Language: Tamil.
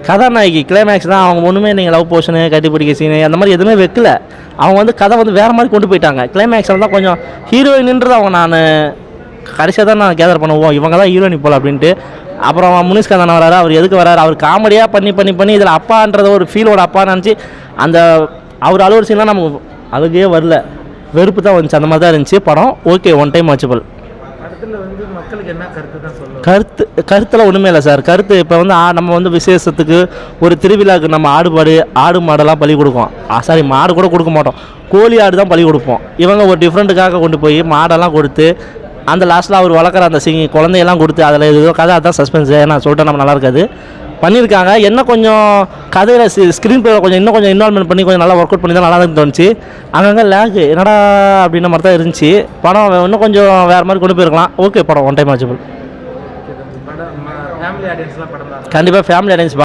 கதாநாயகி கிளைமேக்ஸ் தான். அவங்க ஒன்றுமே நீங்கள் லவ் போர்ஷனு கட்டிப்பிடிக்க சீனு அந்த மாதிரி எதுவுமே வைக்கல. அவங்க வந்து கதை வந்து வேறு மாதிரி கொண்டு போயிட்டாங்க. கிளைமேக்ஸில் தான் கொஞ்சம் ஹீரோயின்ன்றது அவங்க நான் கடைசியாக தான் நான் கேதர் பண்ணுவோம் இவங்க தான் ஹீரோயின் போல் அப்படின்ட்டு. அப்புறம் முனிஷ்காந்தன் வராரு. அவர் எதுக்கு வராரு? அவர் காமெடியாக பண்ணி இதில் அப்பான்றத ஒரு ஃபீலோட அப்பா நினச்சி அந்த அவர் அழுவ சீன்லாம் நமக்கு அழுகே வரல, வெறுப்பு தான் வந்துச்சு. அந்த மாதிரி தான் இருந்துச்சு படம். Okay, one time watchable. கருத்தில் ஒன்றுமே இல்லை சார். கருத்து இப்போ வந்து நம்ம வந்து விசேஷத்துக்கு ஒரு திருவிழாவுக்கு நம்ம ஆடு மாடெல்லாம் பலி கொடுப்போம். சாரி, மாடு கூட கொடுக்க மாட்டோம், கோழி ஆடு தான் பலி கொடுப்போம். இவங்க ஒரு டிஃப்ரெண்ட்டுக்காக கொண்டு போய் மாடெல்லாம் கொடுத்து அந்த லாஸ்ட்டில் அவர் வளர்க்குற அந்த குழந்தையெல்லாம் கொடுத்து அதில் ஏதோ கதை அதான் சஸ்பென்ஸ். ஏன்னா சொல்லிட்டா நம்ம நல்லா இருக்காது பண்ணியிருக்காங்க. என்ன கொஞ்சம் கதையில் ஸ்க்ரீன் பிளேயில் கொஞ்சம் இன்வால்மெண்ட் பண்ணி கொஞ்சம் நல்லா ஒர்க் அவுட் பண்ணி தான் நல்லா தான் தோணுச்சு. அங்கங்கே லேக் என்னடா அப்படின்ற மாதிரி தான் இருந்துச்சு. படம் இன்னும் கொஞ்சம் வேறு மாதிரி கொண்டு போயிருக்கலாம். ஓகே, படம் ஒன் டைம் வாட்சபிள். கண்டிப்பாக ஃபேமிலி ஆடியன்ஸ்